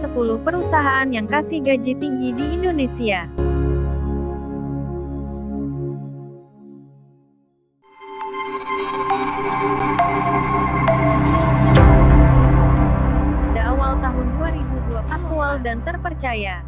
10 perusahaan yang kasih gaji tinggi di Indonesia. Pada awal tahun 2020, aktual dan terpercaya.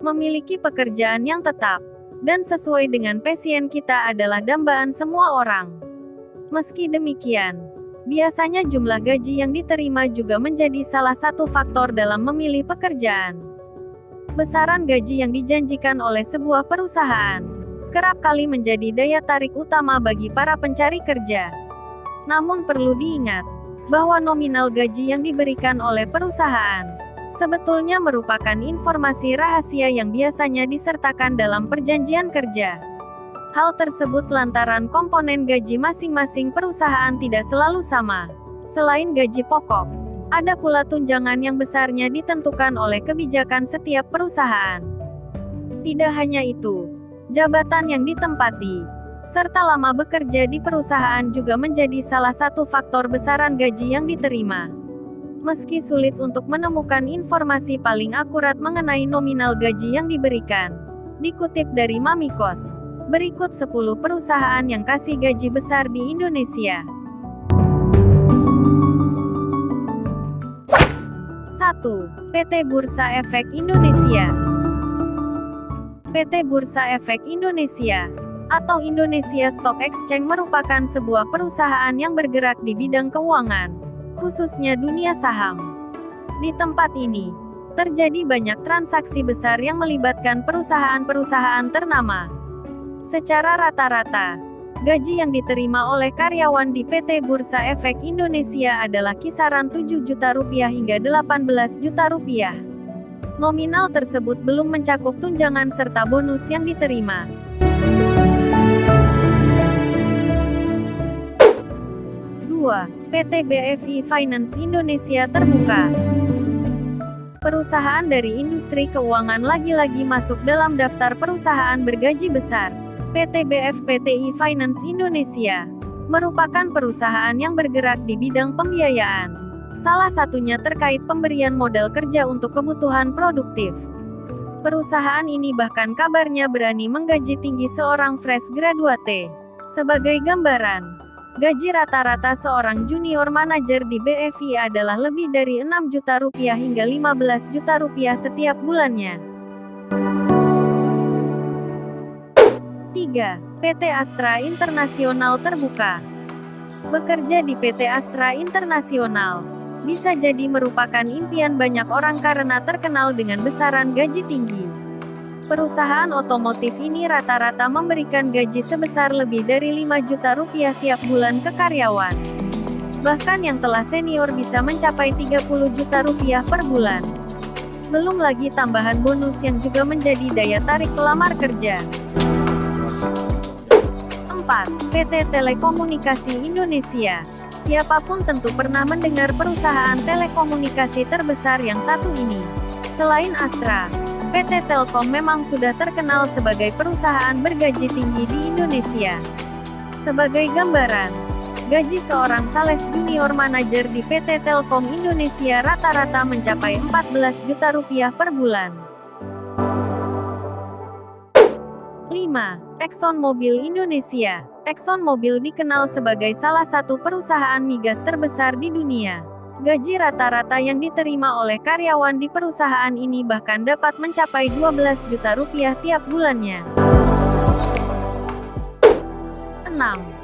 Memiliki pekerjaan yang tetap dan sesuai dengan passion kita adalah dambaan semua orang. Meski demikian, biasanya jumlah gaji yang diterima juga menjadi salah satu faktor dalam memilih pekerjaan. Besaran gaji yang dijanjikan oleh sebuah perusahaan kerap kali menjadi daya tarik utama bagi para pencari kerja. Namun perlu diingat bahwa nominal gaji yang diberikan oleh perusahaan sebetulnya merupakan informasi rahasia yang biasanya disertakan dalam perjanjian kerja. Hal tersebut lantaran komponen gaji masing-masing perusahaan tidak selalu sama. Selain gaji pokok, ada pula tunjangan yang besarnya ditentukan oleh kebijakan setiap perusahaan. Tidak hanya itu, jabatan yang ditempati, serta lama bekerja di perusahaan juga menjadi salah satu faktor besaran gaji yang diterima. Meski sulit untuk menemukan informasi paling akurat mengenai nominal gaji yang diberikan, dikutip dari Mamikos, berikut 10 perusahaan yang kasih gaji besar di Indonesia. 1. PT Bursa Efek Indonesia. PT Bursa Efek Indonesia, atau Indonesia Stock Exchange merupakan sebuah perusahaan yang bergerak di bidang keuangan, khususnya dunia saham. Di tempat ini, terjadi banyak transaksi besar yang melibatkan perusahaan-perusahaan ternama. Secara rata-rata, gaji yang diterima oleh karyawan di PT Bursa Efek Indonesia adalah kisaran 7 juta rupiah hingga 18 juta rupiah. Nominal tersebut belum mencakup tunjangan serta bonus yang diterima. 2. PT BFI Finance Indonesia Terbuka. Perusahaan dari industri keuangan lagi-lagi masuk dalam daftar perusahaan bergaji besar. PT BFPTI Finance Indonesia merupakan perusahaan yang bergerak di bidang pembiayaan. Salah satunya terkait pemberian modal kerja untuk kebutuhan produktif. Perusahaan ini bahkan kabarnya berani menggaji tinggi seorang fresh graduate. Sebagai gambaran, gaji rata-rata seorang junior manajer di BFI adalah lebih dari 6 juta rupiah hingga 15 juta rupiah setiap bulannya. 3. PT Astra Internasional Terbuka. Bekerja di PT Astra Internasional bisa jadi merupakan impian banyak orang karena terkenal dengan besaran gaji tinggi. Perusahaan otomotif ini rata-rata memberikan gaji sebesar lebih dari 5 juta rupiah tiap bulan ke karyawan. Bahkan yang telah senior bisa mencapai 30 juta rupiah per bulan. Belum lagi tambahan bonus yang juga menjadi daya tarik pelamar kerja. 4. PT Telekomunikasi Indonesia. Siapapun tentu pernah mendengar perusahaan telekomunikasi terbesar yang satu ini. Selain Astra, PT Telkom memang sudah terkenal sebagai perusahaan bergaji tinggi di Indonesia. Sebagai gambaran, gaji seorang sales junior manajer di PT Telkom Indonesia rata-rata mencapai 14 juta rupiah per bulan. 5. ExxonMobil Indonesia. ExxonMobil dikenal sebagai salah satu perusahaan migas terbesar di dunia. Gaji rata-rata yang diterima oleh karyawan di perusahaan ini bahkan dapat mencapai 12 juta rupiah tiap bulannya. 6.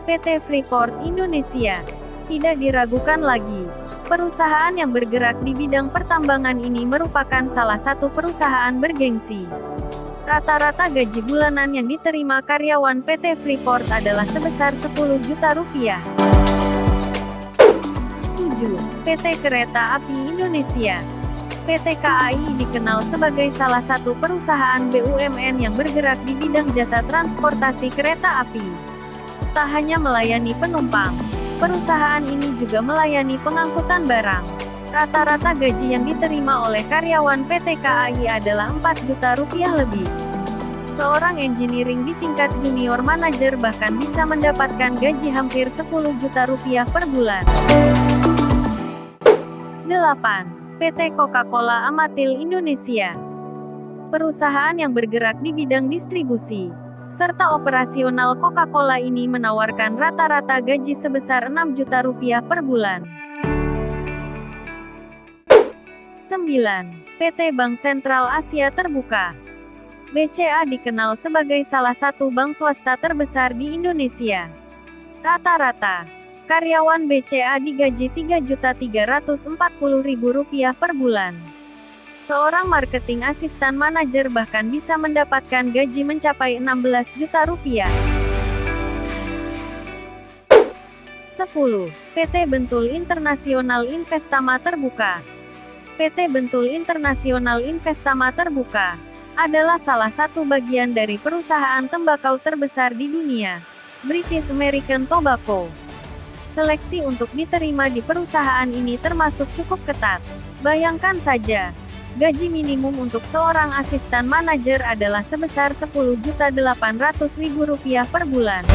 PT Freeport Indonesia. Tidak diragukan lagi, perusahaan yang bergerak di bidang pertambangan ini merupakan salah satu perusahaan bergengsi. Rata-rata gaji bulanan yang diterima karyawan PT Freeport adalah sebesar 10 juta rupiah. 7. PT Kereta Api Indonesia. PT KAI dikenal sebagai salah satu perusahaan BUMN yang bergerak di bidang jasa transportasi kereta api. Tak hanya melayani penumpang, perusahaan ini juga melayani pengangkutan barang. Rata-rata gaji yang diterima oleh karyawan PT KAI adalah 4 juta rupiah lebih. Seorang engineering di tingkat junior manager bahkan bisa mendapatkan gaji hampir 10 juta rupiah per bulan. 8. PT Coca-Cola Amatil Indonesia. Perusahaan yang bergerak di bidang distribusi serta operasional Coca-Cola ini menawarkan rata-rata gaji sebesar 6 juta rupiah per bulan. 9. PT Bank Sentral Asia Terbuka. BCA dikenal sebagai salah satu bank swasta terbesar di Indonesia. Rata-rata karyawan BCA digaji Rp3.340.000 per bulan. Seorang marketing asistan manajer bahkan bisa mendapatkan gaji mencapai 16 juta rupiah. 10. PT Bentul Internasional Investama Terbuka. PT Bentul Internasional Investama Terbuka adalah salah satu bagian dari perusahaan tembakau terbesar di dunia, British American Tobacco. Seleksi untuk diterima di perusahaan ini termasuk cukup ketat. Bayangkan saja, gaji minimum untuk seorang asisten manajer adalah sebesar Rp10.800.000 per bulan.